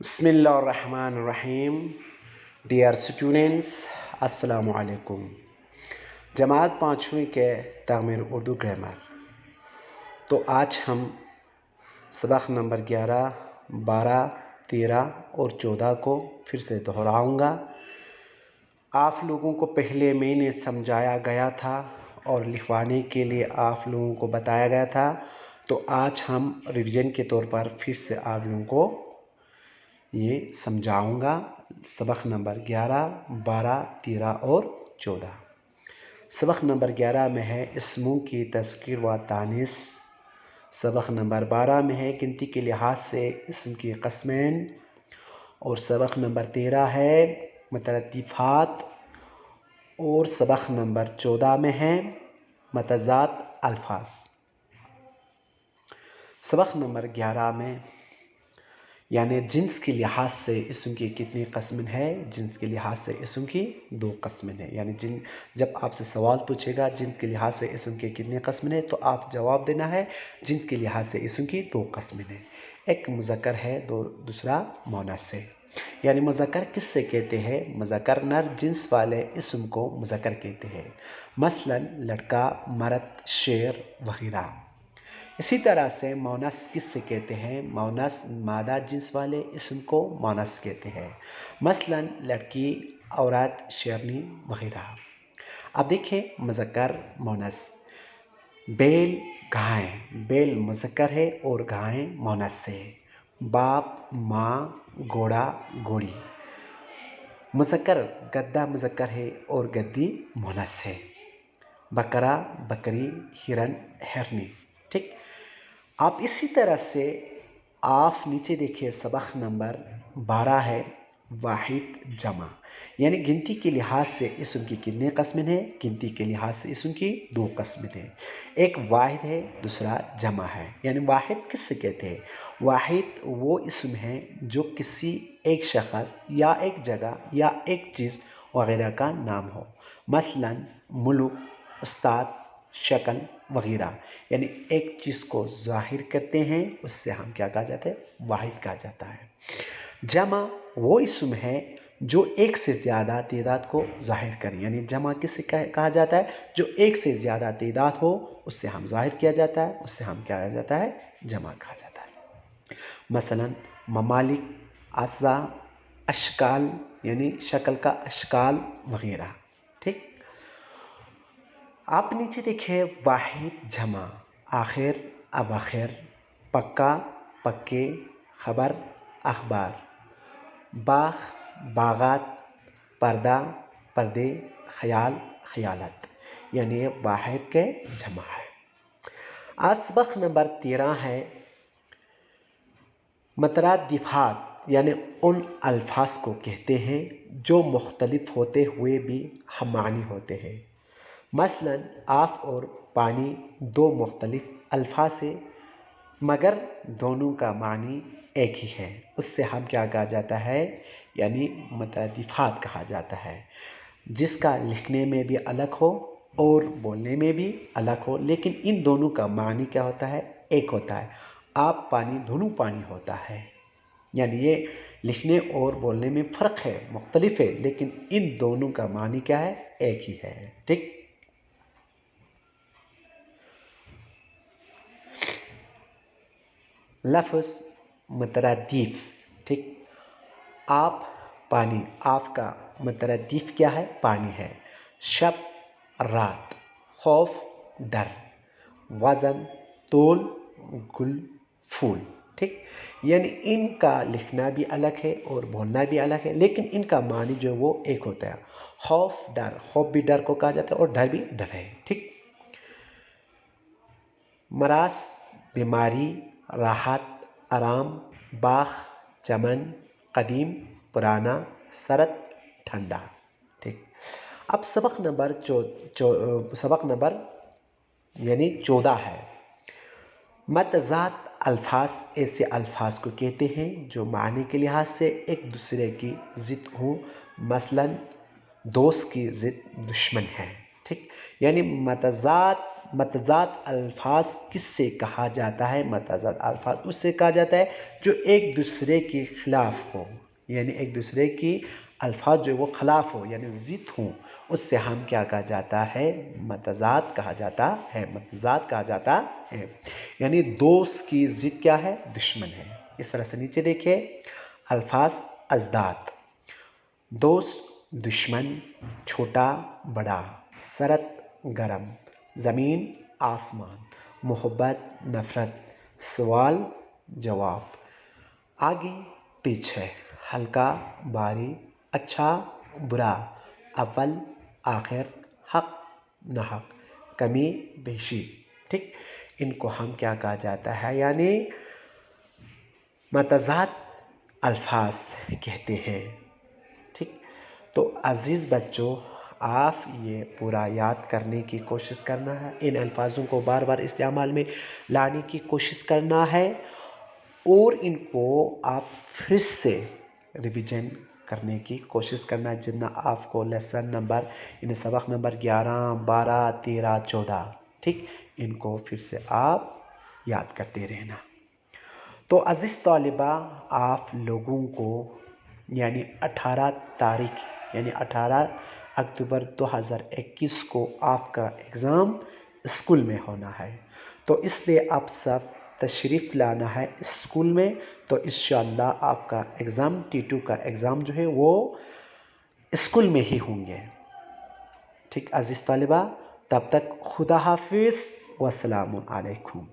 बिस्मिल्लाहिर्रहमानिर्रहीम। Dear students, अस्सलामु अलैकुम। जमात पाँचवीं के तामीर उर्दू ग्रामर। तो आज हम सबक नंबर 11, 12, 13 और 14 को फिर से दोहराऊंगा। आप लोगों को पहले मैंने समझाया गया था और लिखवाने के लिए आप लोगों को बताया गया था। तो आज हम रिवीजन के तौर पर फिर से आप लोगों को ये समझाऊंगा। सबक नंबर 11, 12, 13 और 14। सबक नंबर 11 में है इस्मों की तज़कीर व तानीस। सबक नंबर 12 में है गिनती के लिहाज से इस्म की क़स्मैन। और सबक नंबर 13 है मुतरद्दिफ़ात। और सबक नंबर 14 में है मतज़ात अल्फाज। सबक नंबर 11 में यानी जिन्स के लिहाज से इस्म की कितनी क़स्में है। जिन्स के लिहाज से इस्म की 2 क़स्में हैं। यानी जब आपसे सवाल पूछेगा जिन्स के लिहाज से इस्म की कितनी क़स्में हैं, तो आप जवाब देना है जिन्स के लिहाज से इस्म की 2 क़स्में हैं। एक मुज़क्कर है, दूसरा मुअन्नस है। यानी मुज़क्कर किससे कहते हैं? मुज़क्कर नर जिन्स वाले इस्म को मुज़क्कर कहते हैं। मसलन लड़का, मर्द, शेर वगैरह। इसी तरह से मुअन्नस किससे कहते हैं? मुअन्नस मादा जिन्स वाले इस्म को मुअन्नस कहते हैं। मसलन लड़की, औरत, शेरनी वगैरह। अब देखिए मुज़क्कर मुअन्नस। बैल, गाय। बैल मुज़क्कर है और गाय मुअन्नस है। बाप, माँ, घोड़ा, घोड़ी। मुज़क्कर गद्दा मुज़क्कर है और गद्दी मुअन्नस है। बकरा, बकरी, हिरन, हिरनी। ठीक। आप इसी तरह से आप नीचे देखिए सबक नंबर 12 है वाहिद जमा। यानी गिनती के लिहाज से इस्म की कितने क़स्में हैं? गिनती के लिहाज से इस्म की 2 क़स्में हैं। एक वाहिद है, दूसरा जमा है। यानी वाहिद किससे कहते हैं? वाहिद वो इस्म है जो किसी एक शख़्स या एक जगह या एक चीज़ वगैरह का नाम हो। मसलन मुल्क, उस्ताद, शक्ल वगैरह। यानी एक चीज़ को ज़ाहिर करते हैं, उससे हम क्या कहा जाता है? वाहिद कहा जाता है। जमा वो इस्म है जो एक से ज़्यादा तादाद को ज़ाहिर करें। यानी जमा किससे कहा जाता है? जो एक से ज़्यादा तादाद हो उससे हम ज़ाहिर किया जाता है, उससे हम क्या कहा जाता है? जमा कहा जाता है। मसलन ममालिक, अज़ा, अशकाल यानी शक्ल का अशकाल वगैरह। ठीक। आप नीचे देखिए वाहिद जमा। आखिर, अवाखिर, पक्का, पक्के, खबर, अखबार, बाग, बागात, पर्दा, पर्दे, ख्याल, ख्यालत। यानी ये वाहिद के जमा है। आज सबक नंबर 13 है मुतरद्दिफ़ात। यानी उन अल्फाज को कहते हैं जो मुख्तलिफ होते हुए भी हमानी होते हैं। मसलन आफ और पानी 2 मुख्तलिफ अल्फाज से मगर दोनों का मानी एक ही है। उससे हम क्या कहा जाता है? यानी मुतरद्दिफ़ात कहा जाता है। जिसका लिखने में भी अलग हो और बोलने में भी अलग हो, लेकिन इन दोनों का मानी क्या होता है? एक होता है। आप पानी, दोनों पानी होता है। यानी ये लिखने और बोलने में फ़र्क है, मुख्तलिफ है, लेकिन इन दोनों का मानी क्या है? एक ही है। ठीक। लफ्ज़ मुतरद्दिफ़। ठीक। आप, पानी। आप का मुतरद्दिफ़ क्या है? पानी है। शब, रात। खौफ, डर। वज़न, तोल, गुल, फूल। ठीक। यानी इनका लिखना भी अलग है और बोलना भी अलग है, लेकिन इनका मानी जो वो एक होता है। खौफ, डर। खौफ भी डर को कहा जाता है और डर भी डर है। ठीक। मरास, बीमारी, राहत, आराम, बाख, चमन, कदीम, पुराना, सरद, ठंडा। ठीक। अब सबक नंबर यानी 14 है। मतज़ात अल्फाज ऐसे अल्फाज को कहते हैं जो मानी के लिहाज से एक दूसरे की ज़िद हो। मसलन दोस्त की ज़िद दुश्मन है। ठीक। यानी मतज़ात متضاد الفاظ کس سے کہا جاتا ہے؟ متضاد الفاظ اس سے کہا جاتا ہے جو ایک دوسرے کے خلاف ہو، یعنی ایک دوسرے کی الفاظ جو وہ خلاف ہو یعنی ضد ہوں، اس سے ہم کیا کہا جاتا ہے؟ متضاد کہا جاتا ہے، متضاد کہا جاتا ہے۔ یعنی دوست کی ضد کیا ہے؟ دشمن ہے۔ اس طرح سے نیچے دیکھیں الفاظ اضداد: دوست، دشمن، چھوٹا بڑا، سرد گرم، زمین آسمان، محبت نفرت، سوال جواب، آگے پیچھے، ہلکا بھاری، اچھا برا، اول آخر، حق ناحق، کمی بیشی، ٹھیک، ان کو ہم کیا کہا جاتا ہے؟ یعنی متضاد الفاظ کہتے ہیں، ٹھیک۔ تو عزیز بچوں، آپ یہ پورا یاد کرنے کی کوشش کرنا ہے، ان الفاظوں کو بار بار استعمال میں لانے کی کوشش کرنا ہے، اور ان کو آپ پھر سے ریویژن کرنے کی کوشش کرنا ہے، جتنا آپ کو لیسن نمبر یعنی سبق نمبر 11، 12، 13، 14، ٹھیک، ان کو پھر سے آپ یاد کرتے رہنا۔ تو عزیز طالبہ، آپ لوگوں کو یعنی 18 تاریخ یعنی 18 اکتوبر 2021 کو آپ کا ایگزام اسکول میں ہونا ہے، تو اس لیے آپ سب تشریف لانا ہے اسکول میں، تو انشاءاللہ آپ کا ایگزام T2 کا ایگزام جو ہے وہ اسکول میں ہی ہوں گے، ٹھیک عزیز طالبہ۔ تب تک خدا حافظ، والسلام علیکم۔